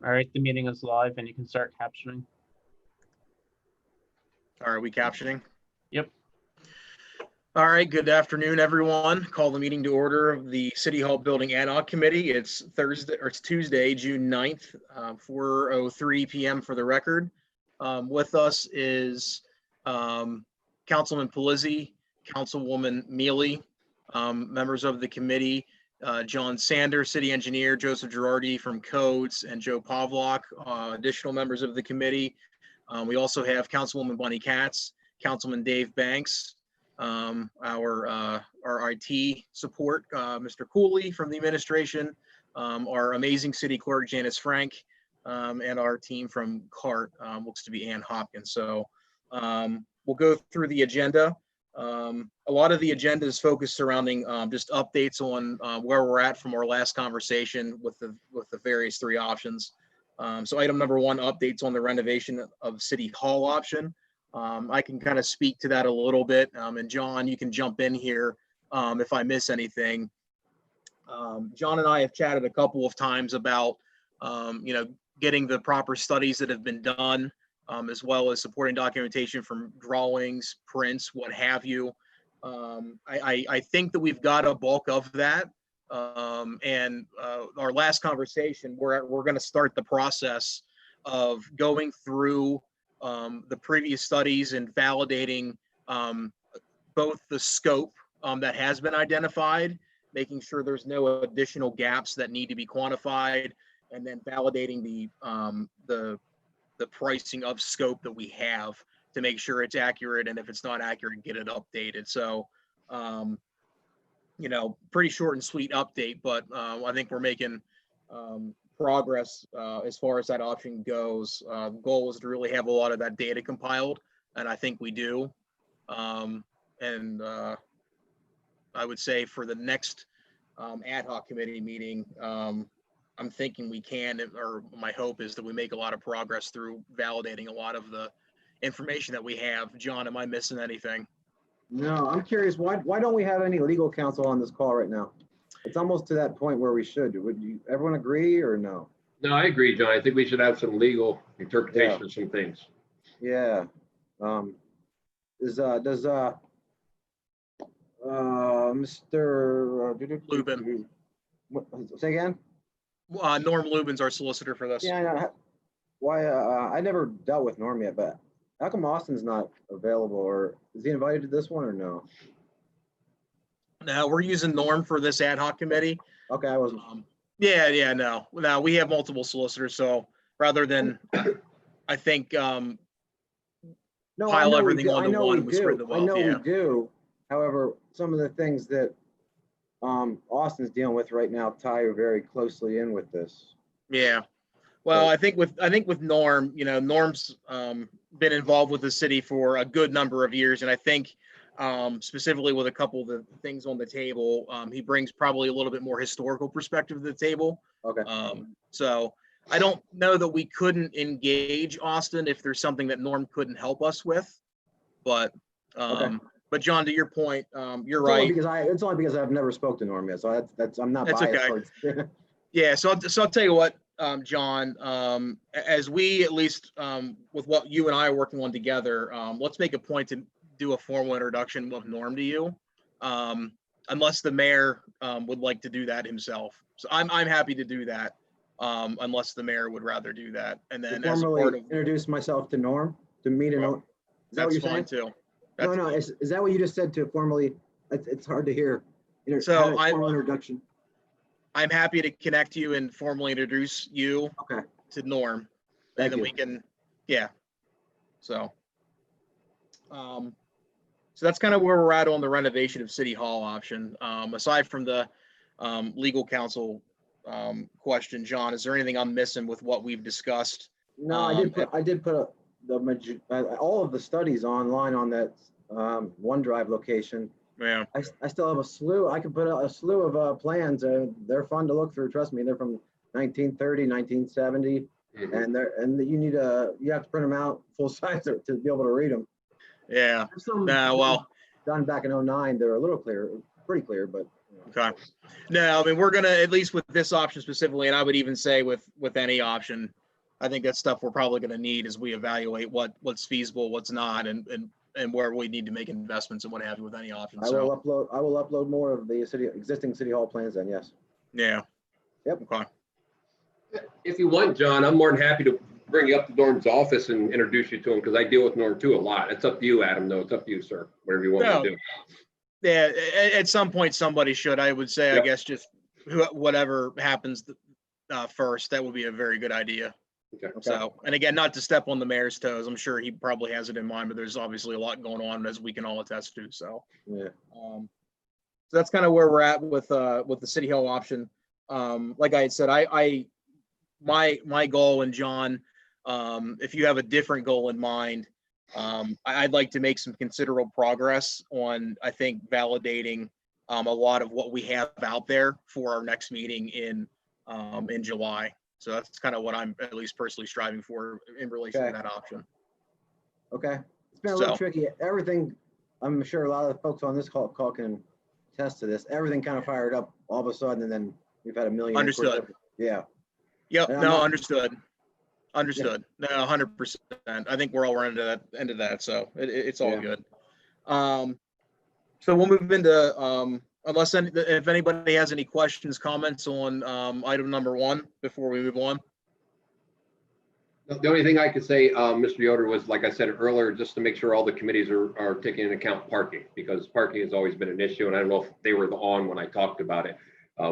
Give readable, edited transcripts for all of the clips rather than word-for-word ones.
All right, the meeting is live and you can start captioning. All right, we captioning? Yep. All right, good afternoon, everyone. Call the meeting to order of the City Hall Building Ad Hoc Committee. It's Tuesday, June 9th, 4:03 p.m. for the record. With us is Councilman Palizzi, Councilwoman Mealy, members of the committee, John Sanders, City Engineer, Joseph Girardi from Codes, and Joe Pavlak, additional members of the committee. We also have Councilwoman Bunny Katz, Councilman Dave Banks, our IT support, Mr. Cooley from the administration, our amazing city clerk, Janice Frank, and our team from CART, looks to be Ann Hopkins. So we'll go through the agenda. A lot of the agenda is focused surrounding just updates on where we're at from our last conversation with the various three options. So item number one, updates on the renovation of City Hall option. I can kind of speak to that a little bit. And John, you can jump in here if I miss anything. John and I have chatted a couple of times about, getting the proper studies that have been done, as well as supporting documentation from drawings, prints, what have you. I think that we've got a bulk of that. And our last conversation, we're going to start the process of going through the previous studies and validating both the scope that has been identified, making sure there's no additional gaps that need to be quantified, and then validating the pricing of scope that we have to make sure it's accurate, and if it's not accurate, get it updated. So pretty short and sweet update, but I think we're making progress as far as that option goes. The goal is to really have a lot of that data compiled, and I think we do. And I would say for the next ad hoc committee meeting, I'm thinking we can, or my hope is that we make a lot of progress through validating a lot of the information that we have. John, am I missing anything? No, I'm curious, why don't we have any legal counsel on this call right now? It's almost to that point where we should. Would you, everyone agree or no? No, I agree, John. I think we should have some legal interpretation of some things. Yeah. Does Mr. Lubin. Say again? Norm Lubin's our solicitor for this. Yeah, I know. Why? I never dealt with Norm yet, but how come Austin's not available, or is he invited to this one or no? No, we're using Norm for this ad hoc committee. Okay, I wasn't. No, we have multiple solicitors, so rather than, I think, No, pile everything onto one, we spread the wealth. I know we do. However, some of the things that Austin's dealing with right now tie very closely in with this. Yeah. Well, I think with Norm, Norm's been involved with the city for a good number of years, and I think specifically with a couple of the things on the table, he brings probably a little bit more historical perspective to the table. Okay. So I don't know that we couldn't engage Austin if there's something that Norm couldn't help us with, but okay. But John, to your point, you're right. It's only because I've never spoke to Norm yet, so I'm not biased. Okay. Towards Yeah, so I'll tell you what, John, as we, at least with what you and I are working on together, let's make a point to do a formal introduction of Norm to you, unless the mayor would like to do that himself. So I'm happy to do that, unless the mayor would rather do that. And then as a part of introduce myself to Norm, to meet and is that what you're saying? Too. No. Is that what you just said, to formally? It's hard to hear. So formal introduction. I'm happy to connect you and formally introduce you to Norm. Thank and then you. we can, yeah. So that's kind of where we're at on the renovation of City Hall option. Aside from the legal counsel question, John, is there anything I'm missing with what we've discussed? No, I did put all of the studies online on that OneDrive location. Yeah. I still have a slew. I could put a slew of plans. They're fun to look through. Trust me, they're from 1930, 1970, and you have to print them out full size to be able to read them. Yeah. Well, done back in 09, they're a little clear, pretty clear, but Okay. No, I mean, we're gonna, at least with this option specifically, and I would even say with any option, I think that's stuff we're probably gonna need as we evaluate what's feasible, what's not, and where we need to make investments and what have you with any option. I will upload more of the existing city hall plans then, yes. Yeah. Yep. Okay. If you want, John, I'm more than happy to bring you up to Norm's office and introduce you to him, because I deal with Norm too a lot. It's up to you, Adam, though. It's up to you, sir. Whatever you want to do. Yeah, at some point somebody should, I would say, I Yep. guess just whatever happens first, that would be a very good idea. Okay. So, and again, not to step on the mayor's toes, I'm sure he probably has it in mind, but there's obviously a lot going on, as we can all attest to. So, Yeah. so that's kind of where we're at with the city hall option. Like I had said, my goal, and John, if you have a different goal in mind, I'd like to make some considerable progress on, I think, validating a lot of what we have out there for our next meeting in July. So that's kind of what I'm at least personally striving for in relation to that option. Okay. It's been a little So- tricky. Everything, I'm sure a lot of the folks on this call can attest to this. Everything kind of fired up all of a sudden, and then we've had a million. Understood. Yeah. Yep. And I'm No, not- understood. Understood. No, 100%. I think we're all running into that. So it's all Yeah. good. So we'll move into, if anybody has any questions, comments on item number 1 before we move on. The only thing I could say, Mr. Yoder, was, like I said earlier, just to make sure all the committees are taking into account parking, because parking has always been an issue, and I don't know if they were on when I talked about it.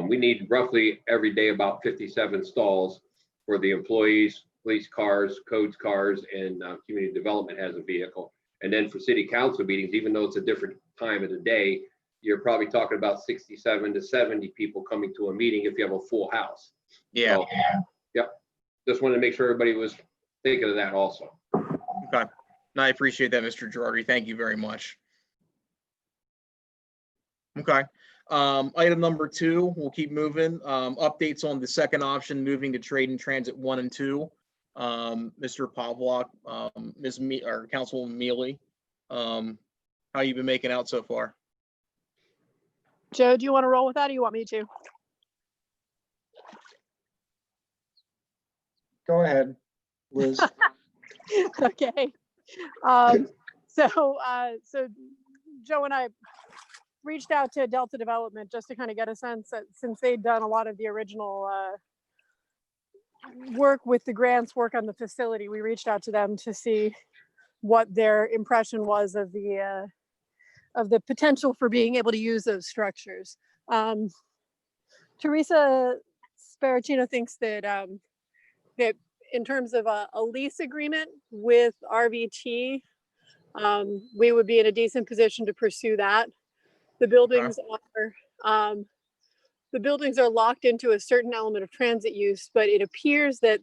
We need roughly every day about 57 stalls for the employees, police cars, codes cars, and community development has a vehicle. And then for city council meetings, even though it's a different time of the day, you're probably talking about 67 to 70 people coming to a meeting if you have a full house. Yeah. So, yep. Just wanted to make sure everybody was thinking of that also. Okay. No, I appreciate that, Mr. Girardi. Thank you very much. Okay. Item number 2, we'll keep moving. Updates on the second option, moving to trade and transit 1 and 2. Mr. Pavlak, or Councilwoman Mealy, how you been making out so far? Joe, do you want to roll with that, or you want me to? Go ahead, Liz. Okay. So Joe and I reached out to Delta Development just to kind of get a sense that, since they'd done a lot of the original work with the grants, work on the facility, we reached out to them to see what their impression was of the potential for being able to use those structures. Teresa Sparacino thinks that that in terms of a lease agreement with RVT, we would be in a decent position to pursue that. The buildings are locked into a certain element of transit use, but it appears that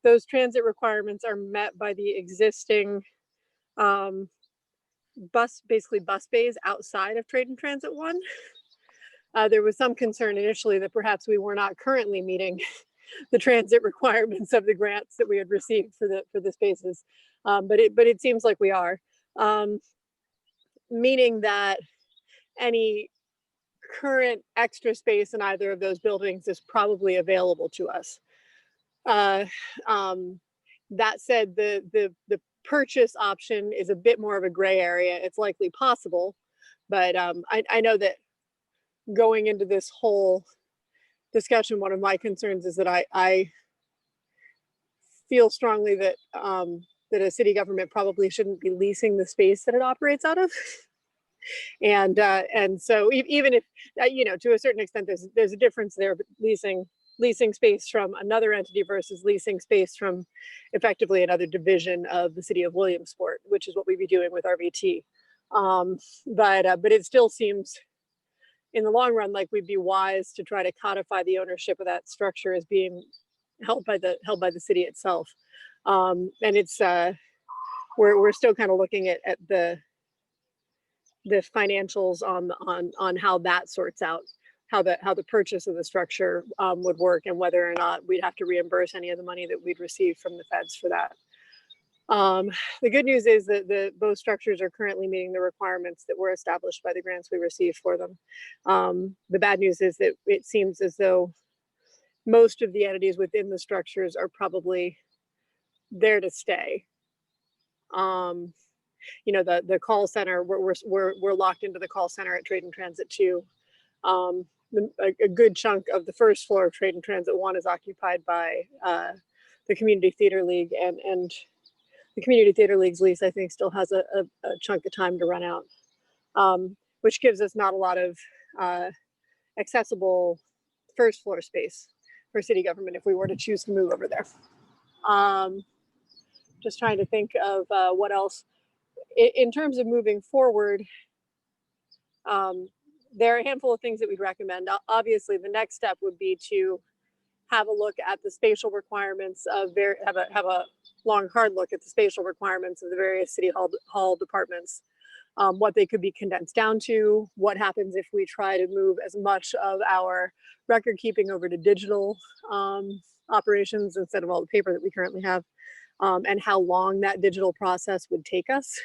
those transit requirements are met by the existing bus bays outside of Trade and Transit 1. There was some concern initially that perhaps we were not currently meeting the transit requirements of the grants that we had received for the spaces, but it seems like we are, meaning that any current extra space in either of those buildings is probably available to us. That said, the purchase option is a bit more of a gray area. It's likely possible, but I know that going into this whole discussion, one of my concerns is that I feel strongly that that a city government probably shouldn't be leasing the space that it operates out of. And so even if, to a certain extent, there's a difference there, but leasing space from another entity versus leasing space from effectively another division of the city of Williamsport, which is what we'd be doing with RVT. But it still seems in the long run like we'd be wise to try to codify the ownership of that structure as being held by the city itself. And it's we're still kind of looking at the financials on how that sorts out, how the purchase of the structure would work, and whether or not we'd have to reimburse any of the money that we'd received from the feds for that. The good news is that both structures are currently meeting the requirements that were established by the grants we received for them. The bad news is that it seems as though most of the entities within the structures are probably there to stay. You know, the call center, we're locked into the call center at Trade and Transit 2. A good chunk of the first floor of Trade and Transit 1 is occupied by the Community Theater League, and the Community Theater League's lease, I think, still has a chunk of time to run out, which gives us not a lot of accessible first floor space for city government if we were to choose to move over there. Just trying to think of what else. In terms of moving forward, there are a handful of things that we'd recommend. Obviously, the next step would be to have a look at the spatial requirements of have a long, hard look at the spatial requirements of the various city hall departments, what they could be condensed down to, what happens if we try to move as much of our record keeping over to digital operations instead of all the paper that we currently have, and how long that digital process would take us.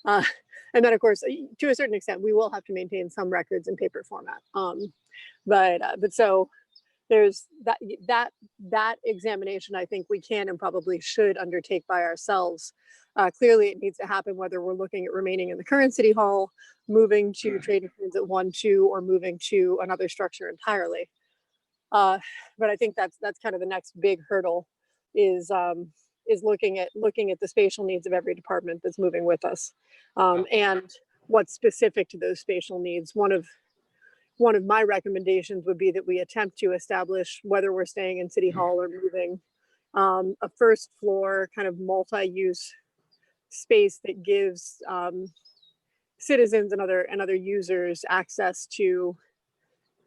And then, of course, to a certain extent, we will have to maintain some records in paper format. But so there's that examination. I think we can and probably should undertake by ourselves. Clearly, it needs to happen whether we're looking at remaining in the current city hall, moving to Trade and Transit 1, 2, or moving to another structure entirely. But I think that's kind of the next big hurdle is looking at the spatial needs of every department that's moving with us, and what's specific to those spatial needs. One of my recommendations would be that we attempt to establish, whether we're staying in City Hall or moving, a first floor kind of multi-use space that gives citizens and other users access to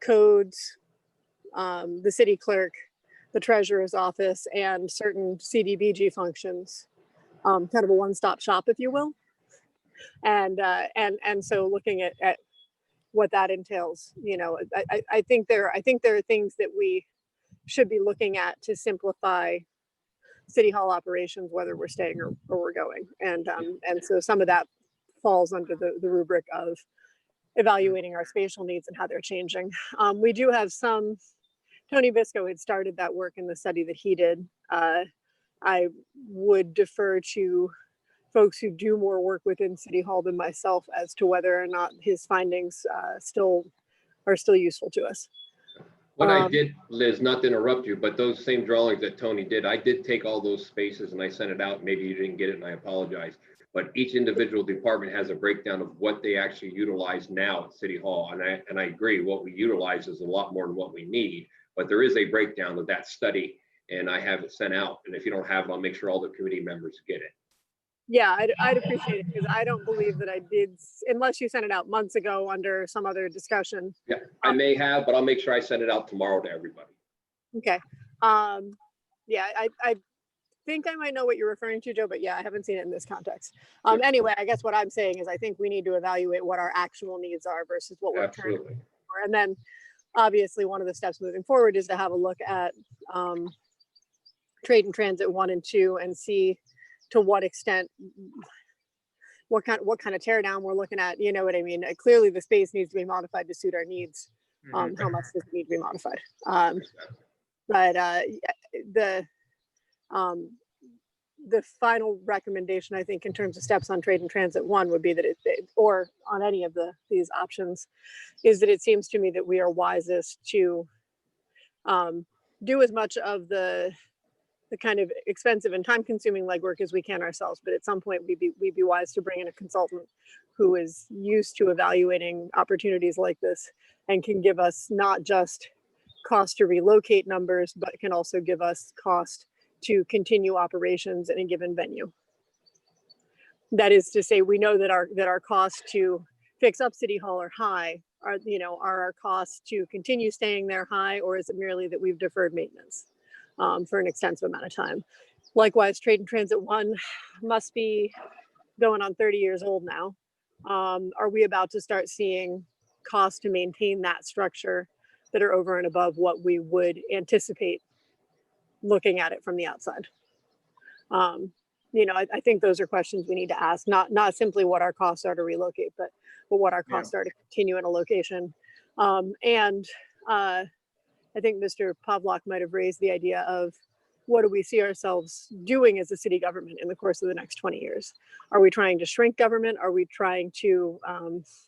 codes, the city clerk, the treasurer's office, and certain CDBG functions, kind of a one-stop shop, if you will. And so looking at what that entails, you know, I think there are things that we should be looking at to simplify city hall operations, whether we're staying or we're going. And so some of that falls under the rubric of evaluating our spatial needs and how they're changing. We do have some. Tony Visco had started that work in the study that he did. I would defer to folks who do more work within City Hall than myself as to whether or not his findings are still useful to us. What I did, Liz, not to interrupt you, but those same drawings that Tony did, I did take all those spaces and I sent it out. Maybe you didn't get it and I apologize. But each individual department has a breakdown of what they actually utilize now at City Hall. And I agree, what we utilize is a lot more than what we need. But there is a breakdown of that study, and I have it sent out. And if you don't have it, I'll make sure all the committee members get it. Yeah, I'd appreciate it, because I don't believe that I did, unless you sent it out months ago under some other discussion. Yeah, I may have, but I'll make sure I send it out tomorrow to everybody. Okay. Yeah, I think I might know what you're referring to, Joe, but yeah, I haven't seen it in this context. Anyway, I guess what I'm saying is I think we need to evaluate what our actual needs are versus what we're currently for. And then obviously one of the steps moving forward is to have a look at Trade and Transit 1 and 2 and see to what extent, what kind of tear down we're looking at. You know what I mean? Clearly the space needs to be modified to suit our needs. How much does it need to be modified? But the final recommendation, I think, in terms of steps on Trade and Transit 1 would be that or on any of these options, is that it seems to me that we are wisest to do as much of the kind of expensive and time-consuming legwork as we can ourselves. But at some point, we'd be wise to bring in a consultant who is used to evaluating opportunities like this and can give us not just cost to relocate numbers, but can also give us cost to continue operations in a given venue. That is to say, we know that our costs to fix up City Hall are high. Are our costs to continue staying there high, or is it merely that we've deferred maintenance for an extensive amount of time? Likewise, Trade and Transit 1 must be going on 30 years old now. Are we about to start seeing costs to maintain that structure that are over and above what we would anticipate looking at it from the outside? I think those are questions we need to ask, not simply what our costs are to relocate, but what our costs are to continue in a location. I think Mr. Pavlak might have raised the idea of what do we see ourselves doing as a city government in the course of the next 20 years? Are we trying to shrink government? Are we trying to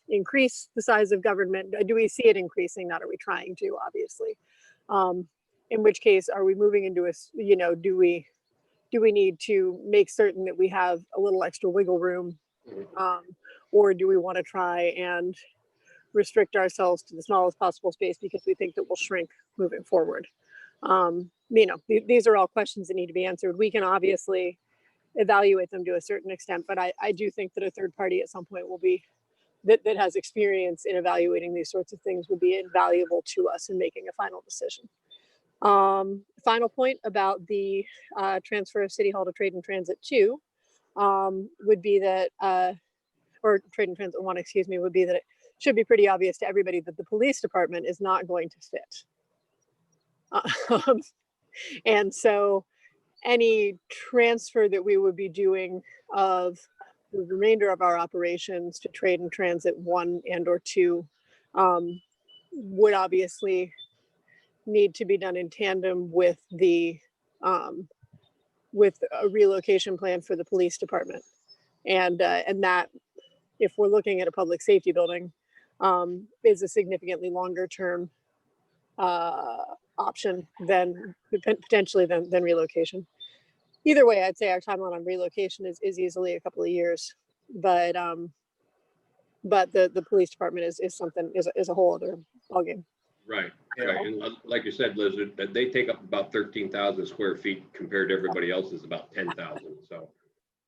increase the size of government? Do we see it increasing? Not are we trying to, obviously. In which case, are we moving into do we need to make certain that we have a little extra wiggle room? Or do we want to try and restrict ourselves to the smallest possible space because we think that we'll shrink moving forward? These are all questions that need to be answered. We can obviously evaluate them to a certain extent, but I do think that a third party at some point will be that has experience in evaluating these sorts of things would be invaluable to us in making a final decision. Final point about the transfer of City Hall to Trade and Transit 2 would be that, or Trade and Transit 1, excuse me, would be that it should be pretty obvious to everybody that the police department is not going to fit. And so any transfer that we would be doing of the remainder of our operations to Trade and Transit 1 and or 2 would obviously need to be done in tandem with with a relocation plan for the police department. And that, if we're looking at a public safety building, is a significantly longer term option than potentially than relocation. Either way, I'd say our timeline on relocation is easily a couple of years, but the police department is a whole other ballgame. Right. And like you said, Liz, they take up about 13,000 square feet compared to everybody else's about 10,000. So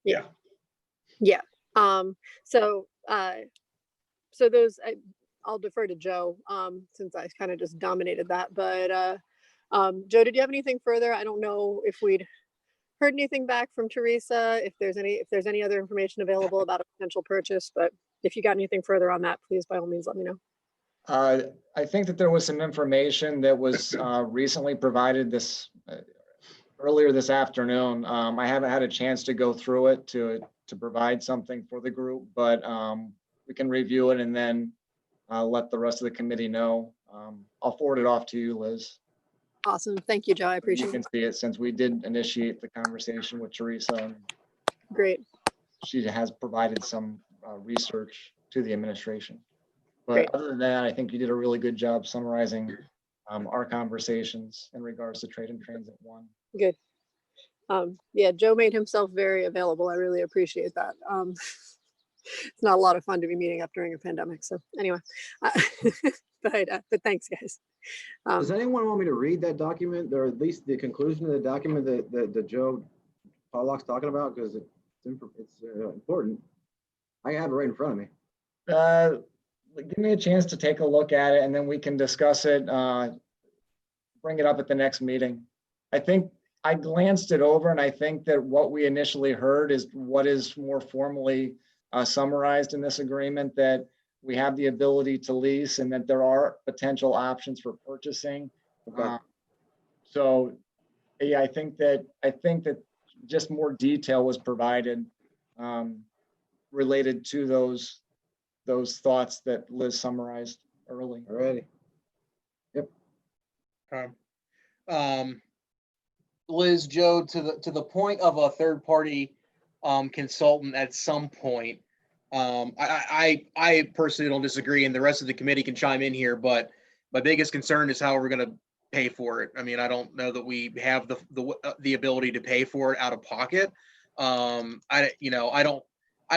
yeah. So those I'll defer to Joe since I kind of just dominated that. But Joe, did you have anything further? I don't know if we'd heard anything back from Teresa, if there's any other information available about a potential purchase, but if you got anything further on that, please by all means let me know. I think that there was some information that was recently provided earlier this afternoon. I haven't had a chance to go through it to provide something for the group, but we can review it and then let the rest of the committee know. I'll forward it off to you, Liz. Awesome. Thank you, Joe. I appreciate it. You can see it since we did initiate the conversation with Teresa. And great. She has provided some research to the administration. But great. Other than that, I think you did a really good job summarizing our conversations in regards to Trade and Transit 1. Good. Yeah, Joe made himself very available. I really appreciate that. It's not a lot of fun to be meeting up during a pandemic. So anyway, but thanks, guys. Does anyone want me to read that document, or at least the conclusion of the document that Joe Pavlak's talking about? Because it's important. I have it right in front of me. Give me a chance to take a look at it, and then we can discuss it, bring it up at the next meeting. I think I glanced it over, and I think that what we initially heard is what is more formally summarized in this agreement, that we have the ability to lease and that there are potential options for purchasing. Okay. So yeah, I think that just more detail was provided related to those thoughts that Liz summarized early. Alrighty. Yep. Liz, Joe, to the point of a third party consultant at some point, I personally don't disagree, and the rest of the committee can chime in here, but my biggest concern is how we're going to pay for it. I mean, I don't know that we have the ability to pay for it out of pocket. I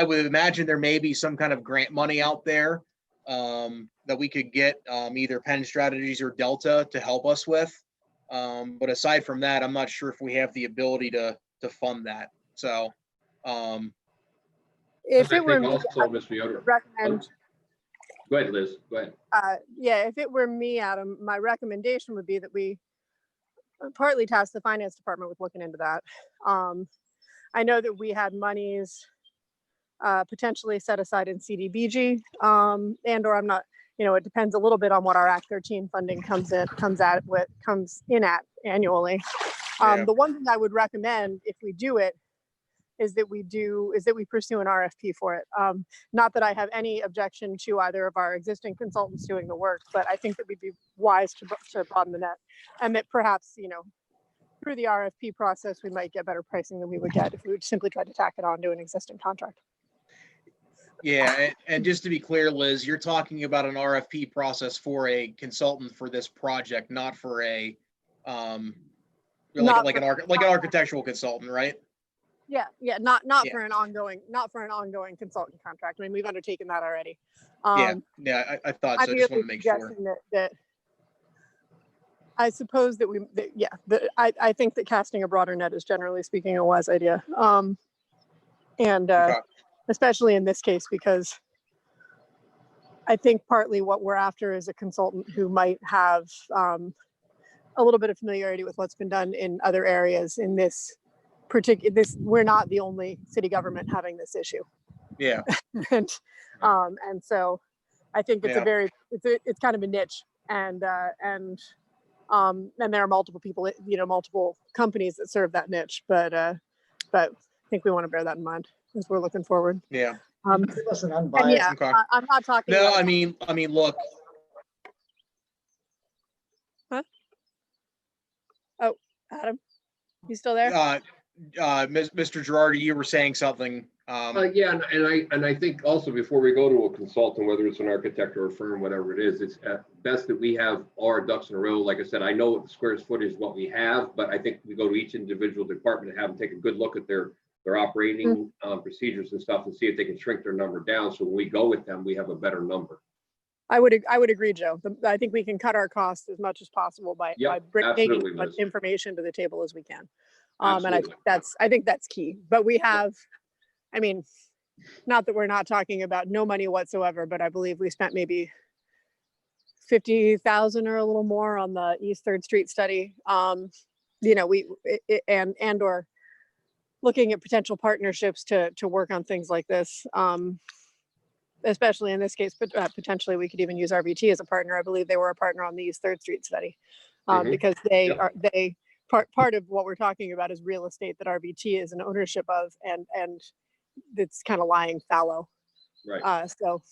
would imagine there may be some kind of grant money out there that we could get either Penn Strategies or Delta to help us with. But aside from that, I'm not sure if we have the ability to fund that. So if it were me, also, Mr. Yoder, recommend. Go ahead, Liz. Go ahead. Yeah, if it were me, Adam, my recommendation would be that we partly task the finance department with looking into that. I know that we had monies potentially set aside in CDBG, and or I'm not, it depends a little bit on what our Act 13 funding comes in at annually. The one thing I would recommend if we do it is that we pursue an RFP for it. Not that I have any objection to either of our existing consultants doing the work, but I think that we'd be wise to broaden the net, and that perhaps, through the RFP process, we might get better pricing than we would get if we would simply try to tack it on to an existing contract. Yeah, and just to be clear, Liz, you're talking about an RFP process for a consultant for this project, not for a like an architectural consultant, right? Yeah, not for an ongoing consultant contract. I mean, we've undertaken that already. I thought so. I just want to make sure. That I suppose I think that casting a broader net is, generally speaking, a wise idea. Okay. Especially in this case, because I think partly what we're after is a consultant who might have a little bit of familiarity with what's been done in other areas in this particular, we're not the only city government having this issue. Yeah. and so I think it's it's kind of a niche, and there are multiple people, multiple companies that serve that niche, but I think we want to bear that in mind as we're looking forward. Yeah. Listen, unbiased. Okay. I'm not talking. No, about I mean, look. Huh? Oh, Adam, you still there? Mr. Girardi, you were saying something. Yeah, and I think also before we go to a consultant, whether it's an architect or a firm, whatever it is, it's best that we have our ducks in a row. Like I said, I know what the square footage is what we have, but I think we go to each individual department and have them take a good look at their operating procedures and stuff, and see if they can shrink their number down. So when we go with them, we have a better number. I would agree, Joe. I think we can cut our costs as much as possible by bringing as much information to the table as we can. And I think that's key. But we have, I mean, not that we're not talking about no money whatsoever, but I believe we spent maybe $50,000 or a little more on the East 3rd Street study. Or looking at potential partnerships to work on things like this. Especially in this case, but potentially we could even use RVT as a partner. I believe they were a partner on the East 3rd Street study, because part of what we're talking about is real estate that RVT is an ownership of, and it's kind of lying fallow. Right. So,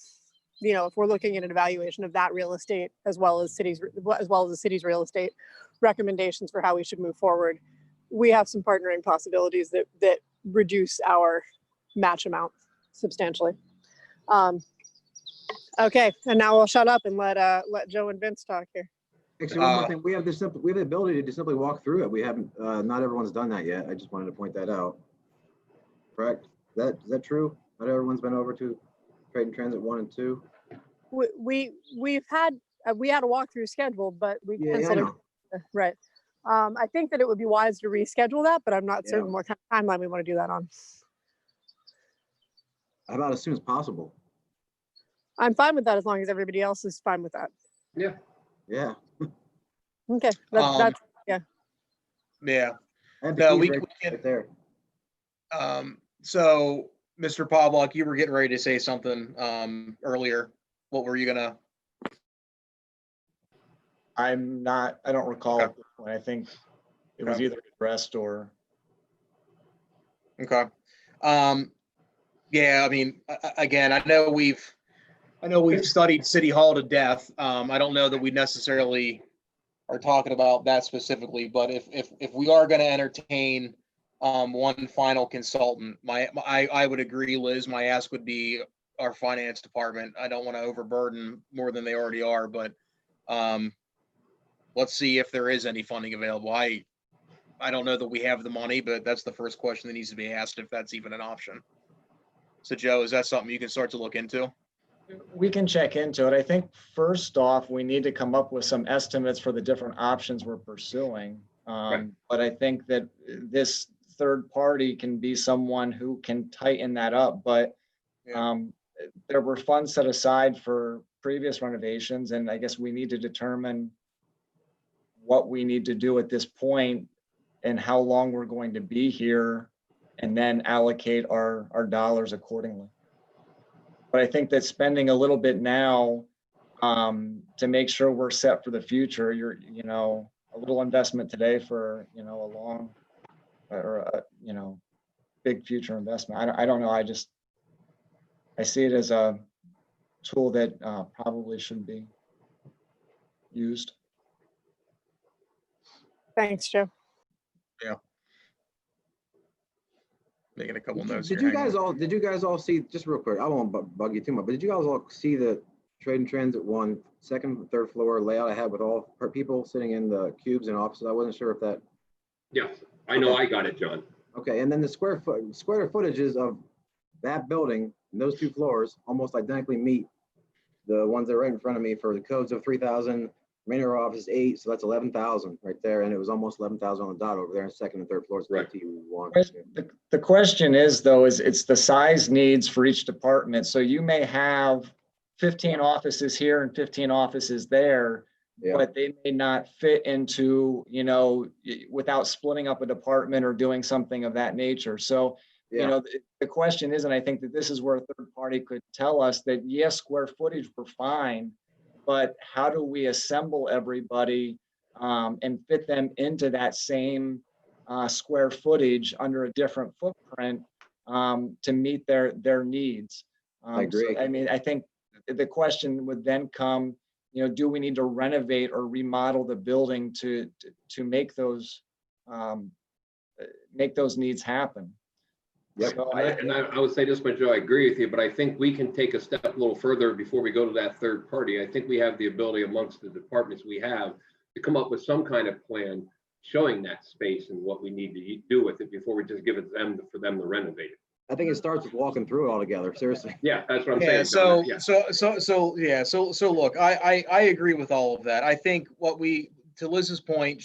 if we're looking at an evaluation of that real estate as well as the city's real estate recommendations for how we should move forward, we have some partnering possibilities that reduce our match amount substantially. Okay, and now we'll shut up and let Joe and Vince talk here. Actually, one more thing, we have the ability to simply walk through it. We haven't, not everyone's done that yet. I just wanted to point that out. Correct? Is that true? Not everyone's been over to Trade and Transit 1 and 2. We had a walkthrough scheduled, but we canceled it. Right. I think that it would be wise to reschedule that, but I'm not certain what kind of timeline we want to do that on. How about as soon as possible? I'm fine with that as long as everybody else is fine with that. Yeah. Yeah. Okay. That's yeah. Yeah. No, we can right there. So, Mr. Pavlak, you were getting ready to say something earlier. What were you gonna? I don't recall. Okay. At this point. I think it was either addressed or. Okay. Yeah, I mean, again, I know we've studied City Hall to death. I don't know that we necessarily are talking about that specifically, but if we are going to entertain one final consultant, I would agree, Liz. My ask would be our finance department. I don't want to overburden more than they already are, but let's see if there is any funding available. I don't know that we have the money, but that's the first question that needs to be asked, if that's even an option. So, Joe, is that something you can start to look into? We can check into it. I think first off, we need to come up with some estimates for the different options we're pursuing. Right. But I think that this third party can be someone who can tighten that up. But there were funds set aside for previous renovations, and I guess we need to determine what we need to do at this point and how long we're going to be here, and then allocate our dollars accordingly. But I think that spending a little bit now to make sure we're set for the future, a little investment today for, a long, or, big future investment. I don't know. I see it as a tool that probably should be used. Thanks, Joe. Making a couple notes Did here. you hang guys on. all, did you guys all see, just real quick, I won't bug you too much, but did you guys all see the Trade and Transit one, second, third floor layout I had with all people sitting in the cubes and offices? I wasn't sure if that, Yeah, I know I got it, John. okay, and then the square footages of that building, and those two floors almost identically meet the ones that are right in front of me for the codes of 3,000, Manor office 8, so that's 11,000 right there, and it was almost 11,000 on the dot over there, and second and third floors, Right. 51. The question is though, is it's the size needs for each department. So you may have 15 offices here and 15 offices there, Yeah. but they may not fit into, without splitting up a department or doing something of that nature. So, Yeah. the question is, and I think that this is where a third party could tell us that yes, square footage we're fine, but how do we assemble everybody and fit them into that same square footage under a different footprint to meet their needs? I agree. I mean, I think the question would then come, do we need to renovate or remodel the building to make those needs happen? Yep. So I would say this much, Joe, I agree with you, but I think we can take a step a little further before we go to that third party. I think we have the ability amongst the departments we have to come up with some kind of plan showing that space and what we need to do with it before we just give it to them for them to renovate it. I think it starts with walking through it all together, seriously. Yeah, that's what I'm Yeah, saying. John. so look, I agree with all of that. I think to Liz's point,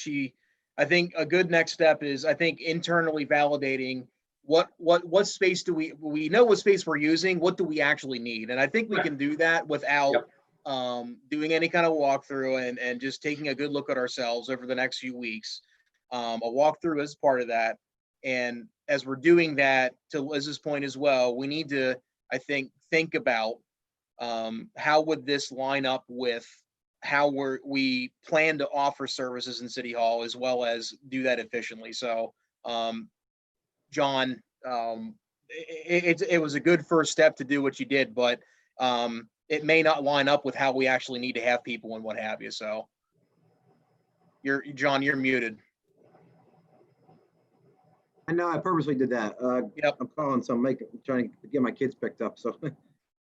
I think a good next step is, I think, internally validating what space do we know what space we're using, what do we actually need? And I think we Right. can do that without Yep. doing any kind of walkthrough and just taking a good look at ourselves over the next few weeks. A walkthrough is part of that. And as we're doing that, to Liz's point as well, we need to, I think about how would this line up with how we plan to offer services in City Hall, as well as do that efficiently. So, John, it was a good first step to do what you did, but it may not line up with how we actually need to have people and what have you. So, John, you're muted. I know, I purposely did that. Yep. I'm calling trying to get my kids picked up, so.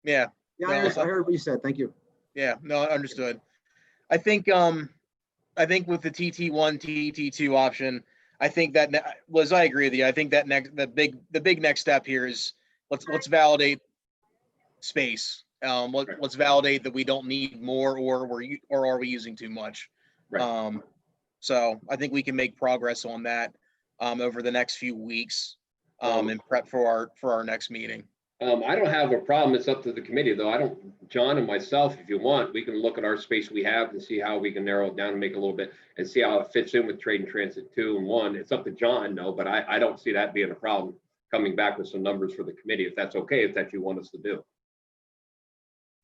Yeah. Yeah, No, I heard what you said, thank you. Yeah. No, understood. I think with the TT1, TT2 option, I think that, Liz, I agree with you. I think that the big next step here is let's validate space. Let's validate that we don't need more, or are we using too much? Right. So I think we can make progress on that over the next few weeks and prep for our next meeting. I don't have a problem. It's up to the committee, though. John and myself, if you want, we can look at our space we have and see how we can narrow it down and make a little bit and see how it fits in with Trade and Transit 2 and 1. It's up to John, no, but I don't see that being a problem coming back with some numbers for the committee, if that's okay, if that you want us to do.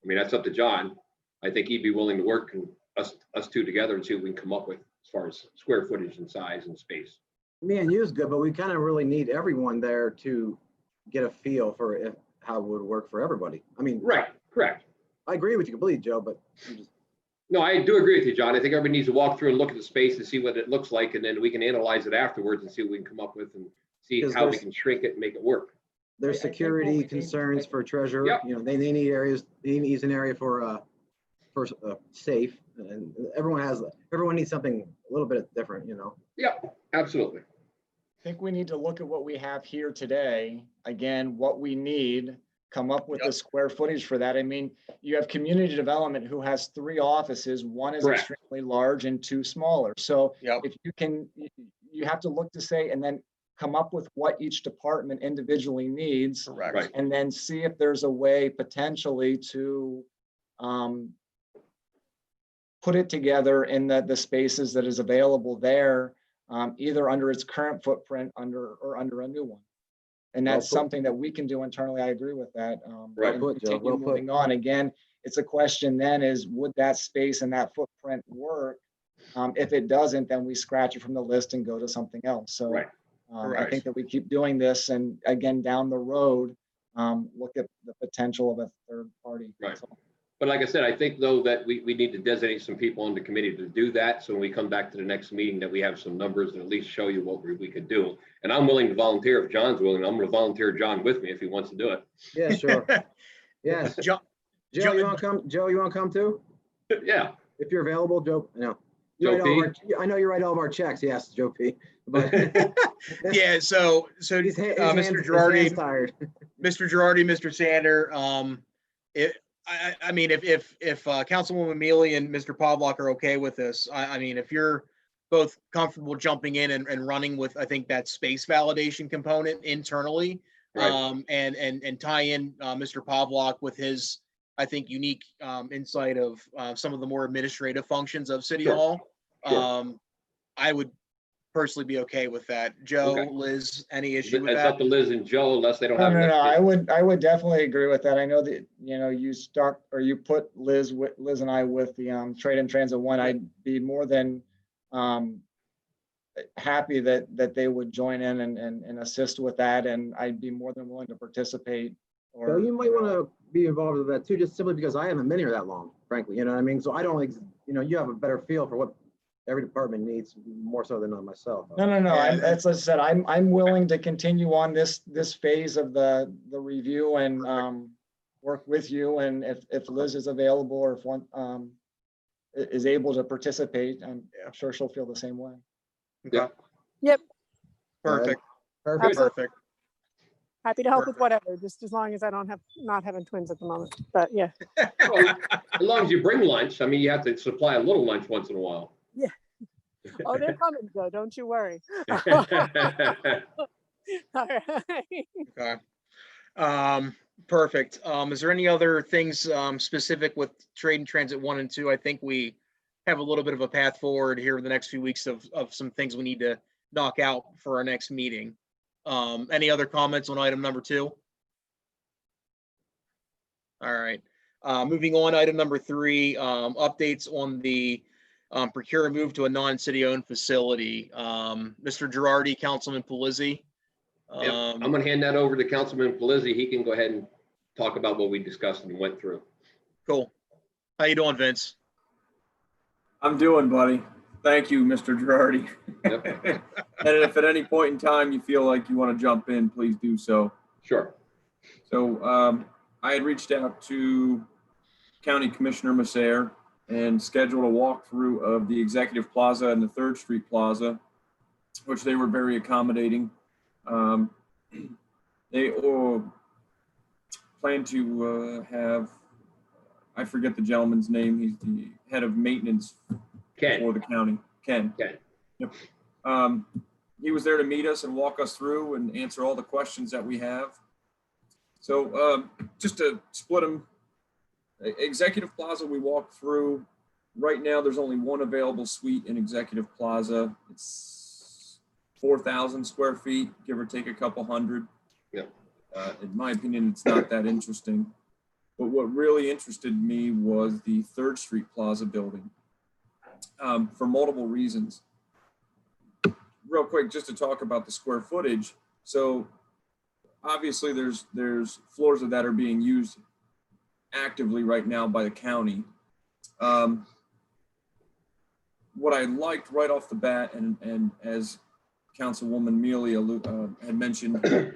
I mean, that's up to John. I think he'd be willing to work and us two together and see what we can come up with as far as square footage and size and space. Me and you is good, but we kind of really need everyone there to get a feel for how it would work for everybody. I mean, Right, correct. I agree with you completely, Joe, but No, I do agree with you, John. I think everybody needs to walk through and look at the space and see what it looks like, and then we can analyze it afterwards and see what we can come up with and see how we can shrink it and make it work. there's security concerns for treasurer. Yep. They need areas. He needs an area for safe, and everyone needs something a little bit different. Yep, absolutely. I think we need to look at what we have here today. Again, what we need, come up with the square footage for that. I mean, you have community development who has 3 offices. One is Correct. extremely large and 2 smaller. So Yep. if you have to look to say, and then come up with what each department individually needs, Correct. Right. and then see if there's a way potentially to put it together in the spaces that is available there, either under its current footprint or under a new one. And that's Well put. something that we can do internally. I agree with that. Right. And Well put, Joe. continue Well put. moving on. Again, it's a question then is, would that space and that footprint work? If it doesn't, then we scratch it from the list and go to something else. So Right. I Right. think that we keep doing this and again, down the road, look at the potential of a third party. Right. That's all. But like I said, I think though that we need to designate some people on the committee to do that. So when we come back to the next meeting, that we have some numbers and at least show you what we could do. And I'm willing to volunteer if John's willing. I'm going to volunteer John with me if he wants to do it. Yeah, sure. Yes. Joe, Joe, you want to come? Joe, you want to come too? Yeah. If you're available, Joe. No. You Joe write all of P? I know you write all of our checks. Yes, Joe P. But yeah, so his hands, Mr. Girardi, his hands tired. Mr. Girardi, Mr. Sander, I mean, if Councilwoman Mealy and Mr. Pavlock are okay with this, I mean, if you're both comfortable jumping in and running with, I think that space validation component internally, Right. and tie in Mr. Pavlock with his, I think, unique insight of some of the more administrative functions of City Sure. Hall. Sure. I would personally be okay with that. Joe, Okay. Liz, any issue with It's that? up to Liz and Joe unless they don't No, have. no, enough no, people. I would definitely agree with that. I know that, you put Liz and I with the trade and transit one. I'd be more than happy that they would join in and assist with that. And I'd be more than willing to participate. So you might want to be involved with that too, just simply because I haven't been here that long, frankly. You know what I mean? So I don't, you have a better feel for what every department needs more so than myself. No. Yeah. As I said, I'm willing to continue on this phase of the review and work with you. And if Liz is available or if one is able to participate, I'm sure she'll feel the same way. Okay. Yep. Perfect. Perfect. Absolutely. Perfect. Happy to help with Perfect. whatever, just as long as I don't not having twins at the moment. But yeah. Well, as long as you bring lunch, I mean, you have to supply a little lunch once in a while. Oh, they're coming, Joe. Don't you worry. All right. Okay. Perfect. Is there any other things specific with trade and transit 1 and 2? I think we have a little bit of a path forward here in the next few weeks of some things we need to knock out for our next meeting. Any other comments on item number 2? All right. Moving on, item number 3, updates on the procure and move to a non-city owned facility. Mr. Girardi, Councilman Palizzi. Yep. I'm going to hand that over to Councilman Palizzi. He can go ahead and talk about what we discussed and went through. Cool. How you doing, Vince? I'm doing, buddy. Thank you, Mr. Girardi. Yep. And if at any point in time you feel like you want to jump in, please do so. Sure. So I had reached out to County Commissioner Masser and scheduled a walkthrough of the Executive Plaza and the 3rd Street Plaza, which they were very accommodating. They plan to have, I forget the gentleman's name. He's the head of maintenance Ken. for the county. Ken. Yep. He was there to meet us and walk us through and answer all the questions that we have. So just to split them, Executive Plaza we walked through. Right now, there's only one available suite in Executive Plaza. It's 4,000 square feet, give or take a couple hundred. Yeah. In my opinion, it's not that interesting. But what really interested me was the 3rd Street Plaza building for multiple reasons. Real quick, just to talk about the square footage. So obviously there's floors of that are being used actively right now by the county. What I liked right off the bat, and as Councilwoman Mealy had mentioned in her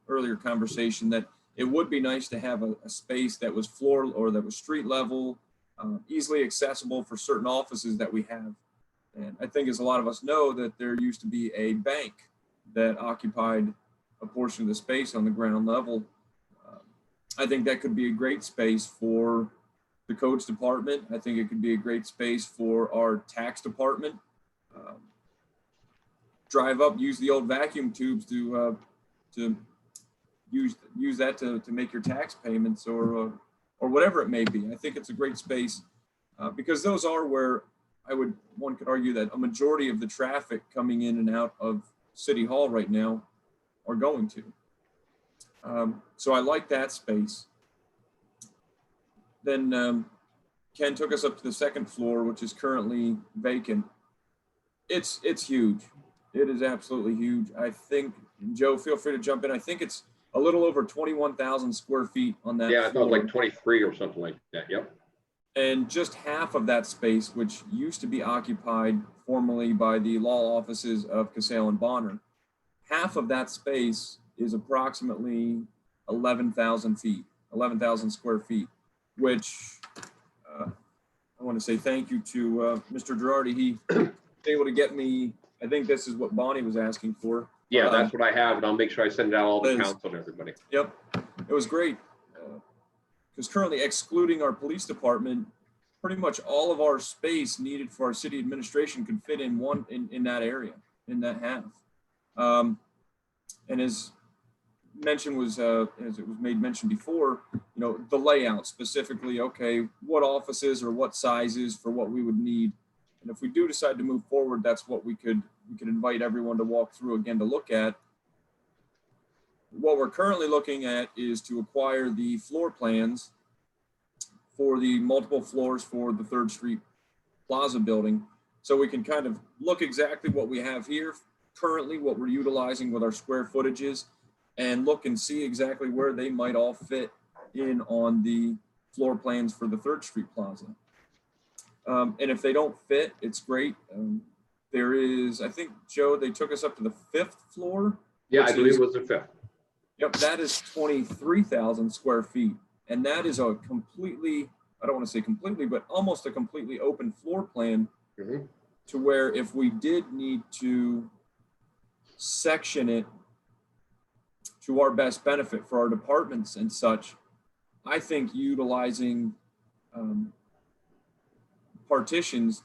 earlier conversation, that it would be nice to have a space that was floor or that was street level, easily accessible for certain offices that we have. And I think as a lot of us know that there used to be a bank that occupied a portion of the space on the ground level. I think that could be a great space for the codes department. I think it could be a great space for our tax department. Drive up, use the old vacuum tubes to use that to make your tax payments or whatever it may be. I think it's a great space because those are where one could argue that a majority of the traffic coming in and out of City Hall right now are going to. So I like that space. Then Ken took us up to the 2nd floor, which is currently vacant. It's huge. It is absolutely huge. I think, Joe, feel free to jump in. I think it's a little over 21,000 square feet on that Yeah, I thought floor. like 23 or something like that. Yep. And just half of that space, which used to be occupied formerly by the law offices of Casale and Bonner, half of that space is approximately 11,000 feet, 11,000 square feet, which I want to say thank you to Mr. Girardi. He was able to get me, I think this is what Bonnie was asking for. Yeah, that's what I have, and I'll make sure I send it out all the council and everybody. Yep, it was great. Because currently, excluding our police department, pretty much all of our space needed for our city administration could fit in in that area, in that half. And as mentioned was, as it was made mention before, the layout specifically, okay, what offices or what sizes for what we would need. And if we do decide to move forward, that's what we could invite everyone to walk through again to look at. What we're currently looking at is to acquire the floor plans for the multiple floors for the 3rd Street Plaza building. So we can kind of look exactly what we have here currently, what we're utilizing with our square footages, and look and see exactly where they might all fit in on the floor plans for the 3rd Street Plaza. And if they don't fit, it's great. There is, I think, Joe, they took us up to the 5th floor. Yeah, I believe it was the 5th. Yep, that is 23,000 square feet. And that is a completely, I don't want to say completely, but almost a completely open floor plan to where if we did need to section it to our best benefit for our departments and such, I think utilizing partitions,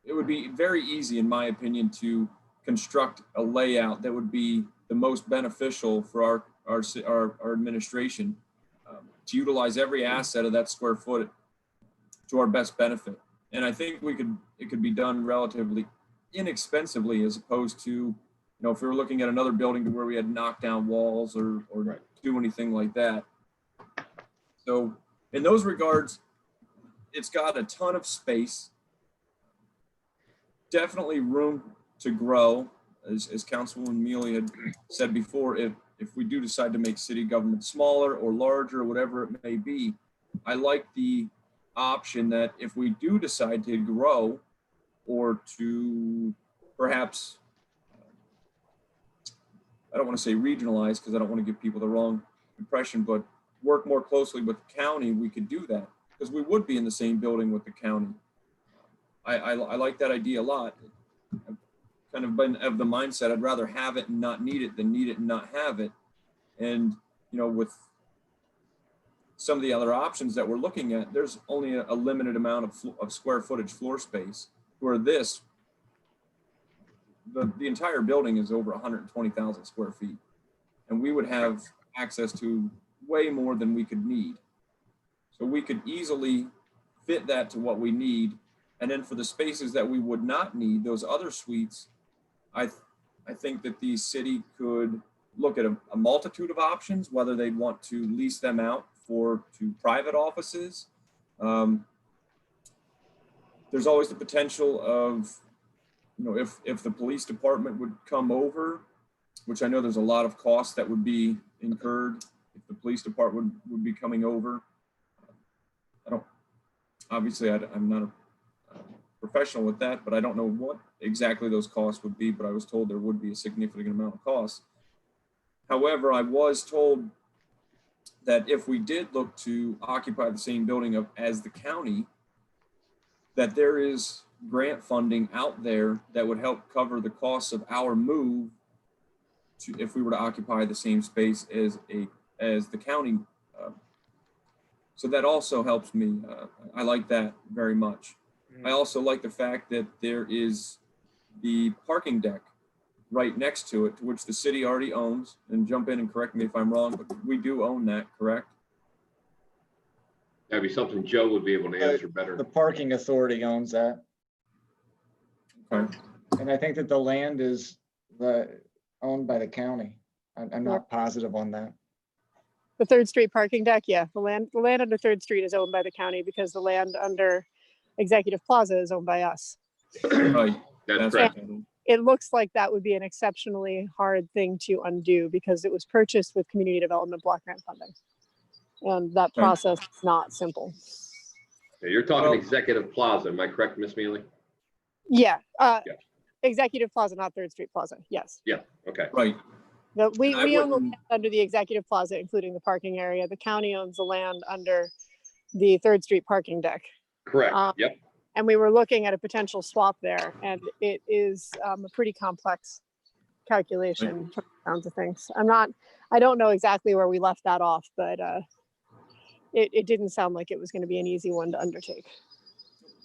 it would be very easy, in my opinion, to construct a layout that would be the most beneficial for our administration, to utilize every asset of that square foot to our best benefit. And I think it could be done relatively inexpensively, as opposed to, if we were looking at another building to where we had knocked down walls or do anything like that. So in those regards, it's got a ton of space, definitely room to grow. As Councilwoman Mealy had said before, if we do decide to make city government smaller or larger, or whatever it may be, I like the option that if we do decide to grow or to perhaps, I don't want to say regionalize because I don't want to give people the wrong impression, but work more closely with the county, we could do that because we would be in the same building with the county. I like that idea a lot. I've kind of been of the mindset I'd rather have it and not need it than need it and not have it. And, with some of the other options that we're looking at, there's only a limited amount of square footage floor space, where this, the entire building is over 120,000 square feet. And we would have access to way more than we could need. So we could easily fit that to what we need. And then for the spaces that we would not need, those other suites, I think that the city could look at a multitude of options, whether they'd want to lease them out to private offices. There's always the potential of, if the police department would come over, which I know there's a lot of costs that would be incurred if the police department would be coming over. I'm not a professional with that, but I don't know what exactly those costs would be, but I was told there would be a significant amount of costs. However, I was told that if we did look to occupy the same building as the county, that there is grant funding out there that would help cover the costs of our move if we were to occupy the same space as the county. So that also helps me. I like that very much. I also like the fact that there is the parking deck right next to it, which the city already owns. And jump in and correct me if I'm wrong, but we do own that, correct? That'd be something Joe would be able to answer better. The parking authority owns that. Okay. And I think that the land is owned by the county. I'm not positive on that. The 3rd Street parking deck, yeah, the land under 3rd Street is owned by the county because the land under Executive Plaza is owned by us. Right. That's That's correct. what- It looks like that would be an exceptionally hard thing to undo because it was purchased with community development block grant funding. And that Right. process is not simple. Yeah, you're talking Well- Executive Plaza, am I correct, Miss Mealy? Yeah, Yeah. Executive Plaza, not Third Street Plaza, yes. Okay, Right. We And I own the wouldn't- land under the Executive Plaza, including the parking area. The county owns the land under the Third Street parking deck. correct. Um, Yep. And we were looking at a potential swap there, and it is a pretty complex calculation from the sounds of things. I don't know exactly where we left that off, but it didn't sound like it was going to be an easy one to undertake.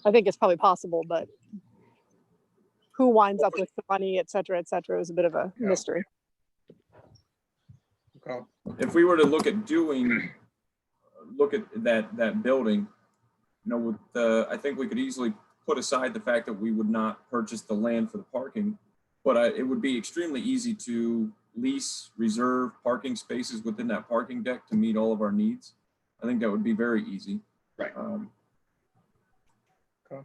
I think it's probably possible, but who winds up with the money, et cetera, is a bit of a Yeah. mystery. Okay. If we were to look at that building, you know, with I think we could easily put aside the fact that we would not purchase the land for the parking, but it would be extremely easy to lease, reserve parking spaces within that parking deck to meet all of our needs. I think that would be very easy. Right. Okay.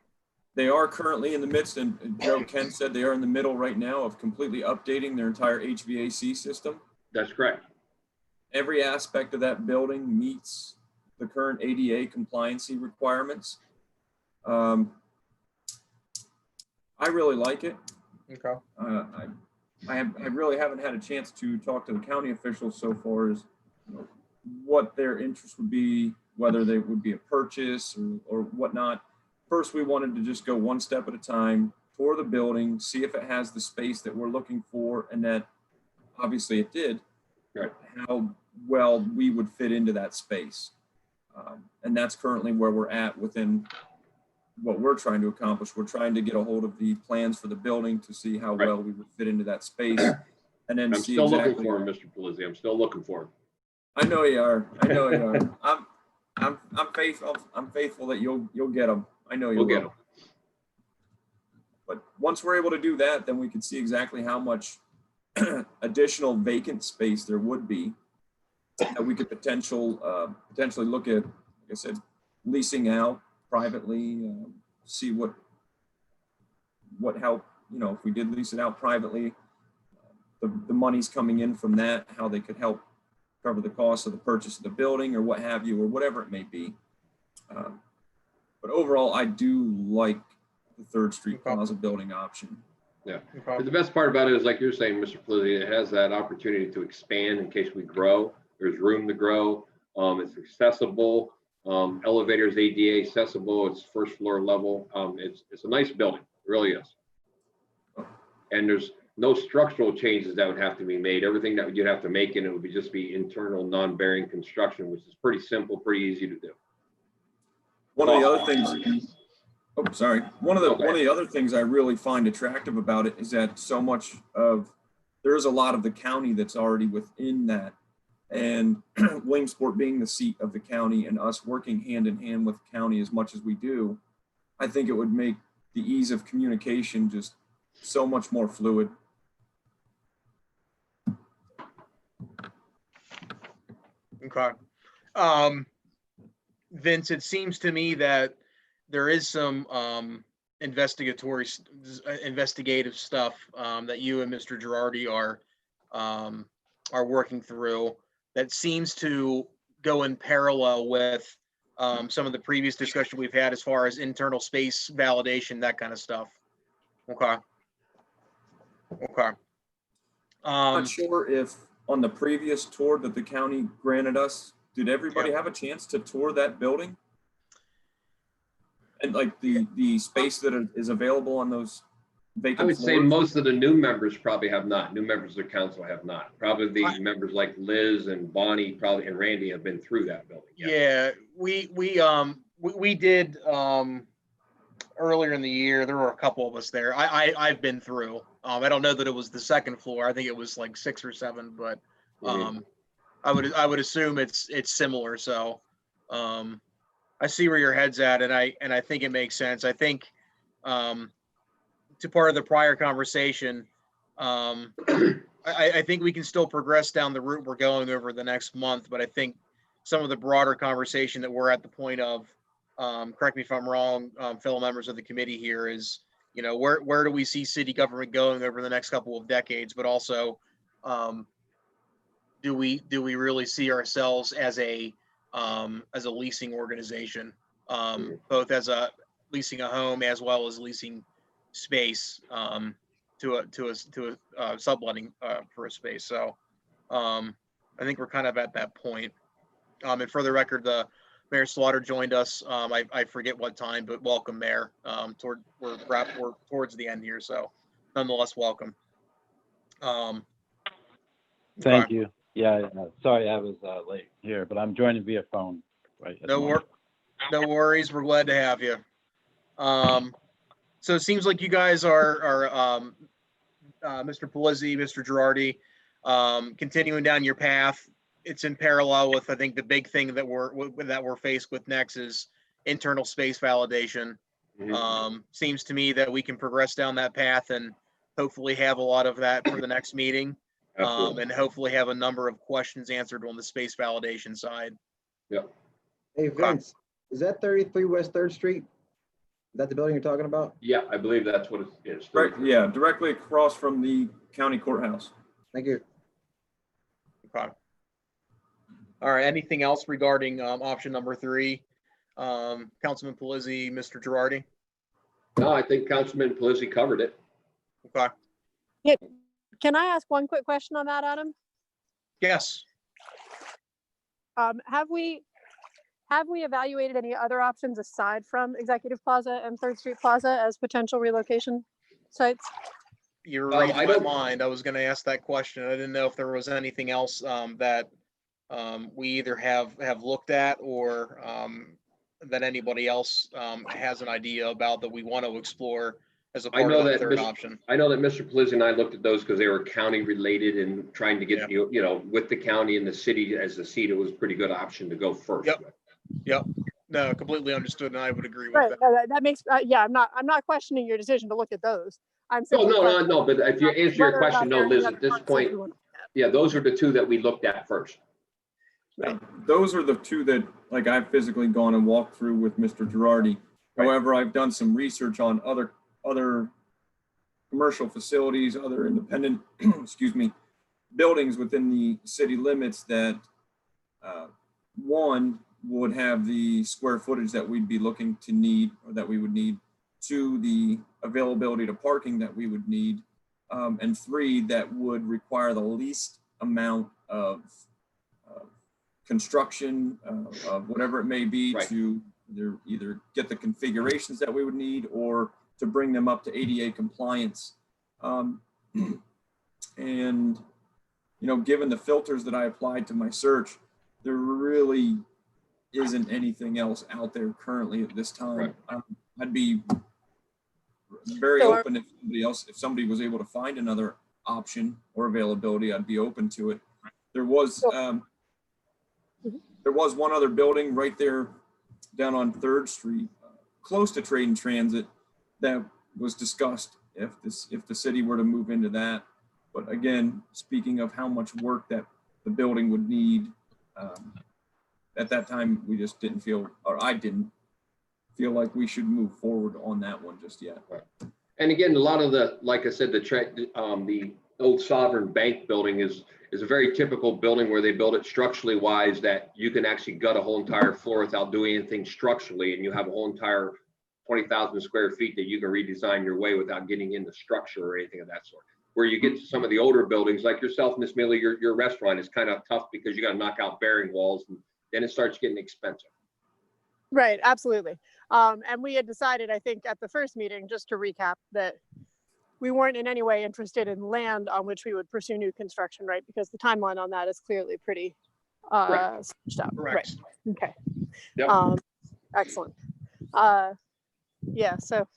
They are currently in the midst, and Joe Ken said they are in the middle right now of completely updating their entire HVAC system. That's correct. Every aspect of that building meets the current ADA compliancy requirements. I really like it. Okay. I really haven't had a chance to talk to the county officials so far as, you know, what their interest would be, whether they would be a purchase or whatnot. First, we wanted to just go one step at a time, tour the building, see if it has the space that we're looking for, and that obviously it did. Right. How well we would fit into that space. And that's currently where we're at within what we're trying to accomplish. We're trying to get a hold of the plans for the building to see how Right. well we would fit into that space. And then I'm see still exactly. looking for him, Mr. Pelisi. I'm still looking for him. I know you are. I know you are. I'm faithful. I'm faithful that you'll get them. I know you We'll will. get him. But once we're able to do that, then we can see exactly how much additional vacant space there would be that we could potentially look at, like I said, leasing out privately, see what help, you know, if we did lease it out privately, the money's coming in from that, how they could help cover the cost of the purchase of the building or what have you, or whatever it may be. But overall, I do like the Third Street Plaza building option. Yeah. Okay. But the best part about it is, like you're saying, Mr. Pelisi, it has that opportunity to expand in case we grow. There's room to grow. It's accessible. Elevators ADA accessible. It's first floor level. It's a nice building. It really is. And there's no structural changes that would have to be made. Everything that you'd have to make in it would just be internal non-bearing construction, which is pretty simple, pretty easy to do. One of the other things, oh, sorry. One of the other things I really find attractive about it is that there's a lot of the county that's already within that. And Williamsport being the seat of the county and us working hand in hand with the county as much as we do, I think it would make the ease of communication just so much more fluid. Okay. Vince, it seems to me that there is some investigative stuff that you and Mr. Girardi are working through that seems to go in parallel with some of the previous discussion we've had as far as internal space validation, that kind of stuff. Okay. Okay. I'm not sure if on the previous tour that the county granted us, did everybody have a chance to tour that building? And like the space that is available on those vacant I would say floors? most of the new members probably have not. New members of the council have not. Probably the members like Liz and Bonnie probably and Randy have been through that building. Yeah, we did earlier in the year. There were a couple of us there. I've been through. I don't know that it was the second floor. I think it was like 6 or 7, but I would assume it's similar. So I see where your head's at, and I think it makes sense. I think to part of the prior conversation, I think we can still progress down the route we're going over the next month, but I think some of the broader conversation that we're at the point of, correct me if I'm wrong, fellow members of the committee here, is you know, where do we see city government going over the next couple of decades, but also, do we really see ourselves as a leasing organization, both as leasing a home as well as leasing space, to a subletting, for a space. So, I think we're kind of at that point. And for the record, the Mayor Slaughter joined us. I forget what time, but welcome, Mayor. We're towards the end here, so nonetheless, welcome. Thank Okay. you. Yeah, sorry I was late here, but I'm joining via phone. Right. at the moment. No worries. We're glad to have you. So it seems like you guys are Mr. Pelizzi, Mr. Girardi, continuing down your path. It's in parallel with, I think, the big thing that we're faced with next is internal space validation. Seems to me that we can progress down that path and hopefully have a lot of that for the next meeting. Absolutely. And hopefully have a number of questions answered on the space validation side. Yep. Hey Vince, is that 33 West 3rd Street? Is that the building you're talking about? Yeah, I believe that's what it is. Right, yeah, directly across from the county courthouse. Thank you. Okay. All right, anything else regarding option number 3? Councilman Pelizzi, Mr. Girardi? No, I think Councilman Pelizzi covered it. Okay. Can I ask one quick question on that, Adam? Yes. Have we evaluated any other options aside from Executive Plaza and 3rd Street Plaza as potential relocation sites? You're I reading my don't- mind. I was going to ask that question. I didn't know if there was anything else that we either have looked at or that anybody else has an idea about that we want to explore as a I part know of the that third option. I know that Mr. Pelizzi and I looked at those because they were county related and trying to get, you know, with the county and the city as the seat, it was a pretty good option to go first. Yep. Yep. No, completely understood, and I would agree with Right. that. That makes yeah. I'm not questioning your decision to look at those. I'm No, simply no, but if you answer your whether or not question, no, there are Liz, any at this other point, parts that yeah, those are the two that we looked at first. Yeah, those are the two that, like, I've physically gone and walked through with Mr. Girardi. Right. However, I've done some research on other commercial facilities, other independent, excuse me, buildings within the city limits that one would have the square footage that we'd be looking to need, or that we would need, 2, the availability to parking that we would need, and 3, that would require the least amount of construction of whatever it may be, Right. to either get the configurations that we would need or to bring them up to ADA compliance. And, you know, given the filters that I applied to my search, there really isn't anything else out there currently at this time. Right. I'd be very So open if somebody was able to find another option or availability, I'd be open to it. There was one other building right there down on 3rd Street, close to Trade and Transit, that was discussed if the city were to move into that. But again, speaking of how much work that the building would need, at that time, we just didn't feel, or I didn't feel like we should move forward on that one just yet. And again, a lot of the, like I said, the old Sovereign Bank building is a very typical building where they build it structurally wise, that you can actually gut a whole entire floor without doing anything structurally, and you have a whole entire 20,000 square feet that you can redesign your way without getting into structure or anything of that sort. Where you get to some of the older buildings like yourself, Miss Millie, your restaurant is kind of tough because you got to knock out bearing walls, and then it starts getting expensive. Right, absolutely. And we had decided, I think, at the first meeting, just to recap, that we weren't in any way interested in land on which we would pursue new construction, right? Because the timeline on that is clearly pretty sketched out. Correct. Right. Okay. Yep. Excellent. Yeah, so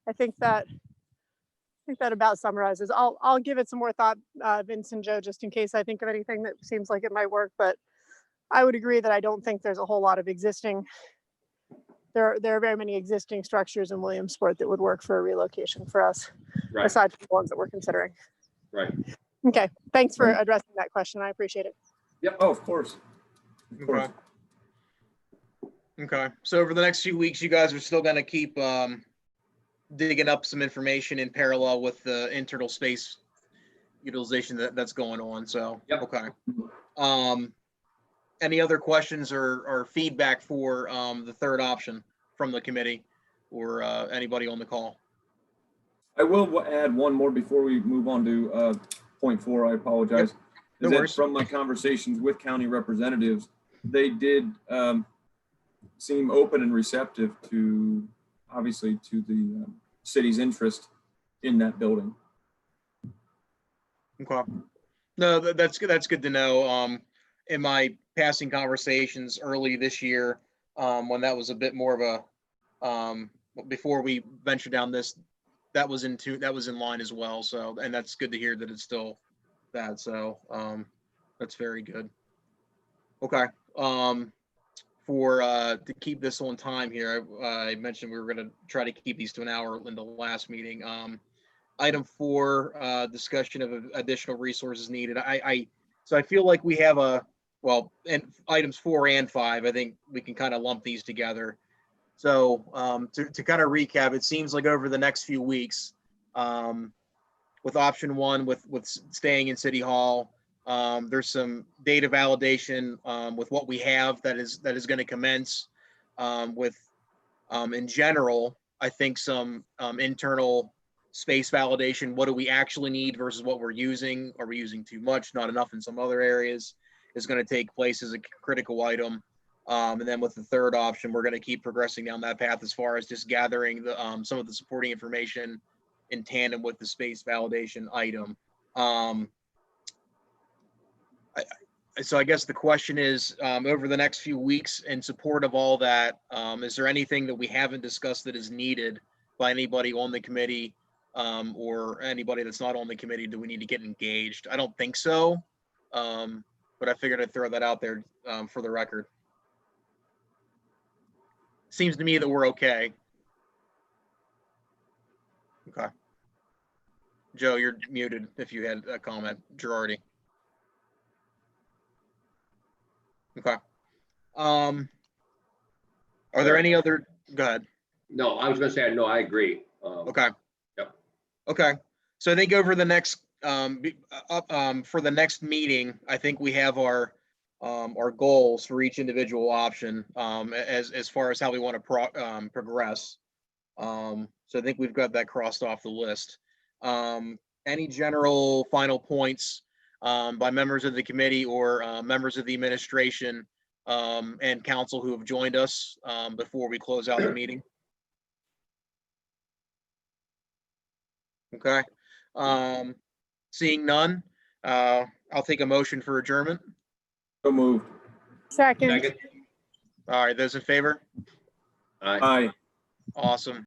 I think that about summarizes. I'll give it some more thought, Vince and Joe, just in case I think of anything that seems like it might work. But I would agree that I don't think there's a whole lot of existing. There are very many existing structures in Williamsport that would work for a relocation for us, Right. aside from the ones that we're considering. Right. Okay, thanks for addressing that question. I appreciate it. Yep. Oh, of course. Of course. Okay. So over the next few weeks, you guys are still going to keep digging up some information in parallel with the internal space utilization that's going on. So, Yep. okay. Any other questions or feedback for the third option from the committee or anybody on the call? I will add one more before we move on to point 4. I apologize. No Is that worries. from my conversations with county representatives, they did seem open and receptive to, obviously, to the city's interest in that building. Okay. No, that's good. That's good to know. In my passing conversations early this year, when that was a bit more of a, before we ventured down this, that was in line as well. So, and that's good to hear that it's still that. So, that's very good. Okay. To keep this on time here, I mentioned we were going to try to keep these to an hour in the last meeting. Item 4, discussion of additional resources needed. So I feel like we have and items 4 and 5, I think we can kind of lump these together. So to kind of recap, it seems like over the next few weeks, with option 1, with staying in City Hall, there's some data validation with what we have that is going to commence with, in general, I think some internal space validation. What do we actually need versus what we're using? Are we using too much, not enough in some other areas? Is going to take place as a critical item. And then with the third option, we're going to keep progressing down that path as far as just gathering the some of the supporting information in tandem with the space validation item. So I guess the question is, over the next few weeks, in support of all that, is there anything that we haven't discussed that is needed by anybody on the committee, or anybody that's not on the committee? Do we need to get engaged? I don't think so, but I figured I'd throw that out there for the record. Seems to me that we're okay. Okay. Joe, you're muted if you had a comment. Girardi. Okay. Are there any other? Go ahead. No, I was going to say, no, I agree. Okay. Yep. Okay. So I think over the next, for the next meeting, I think we have our goals for each individual option, as far as how we want to progress. So I think we've got that crossed off the list. Any general final points by members of the committee or members of the administration and council who have joined us before we close out the meeting? Okay. Seeing none, I'll take a motion for adjournment. So moved. Second. Second. All right, those in favor? Aye. Aye. Awesome.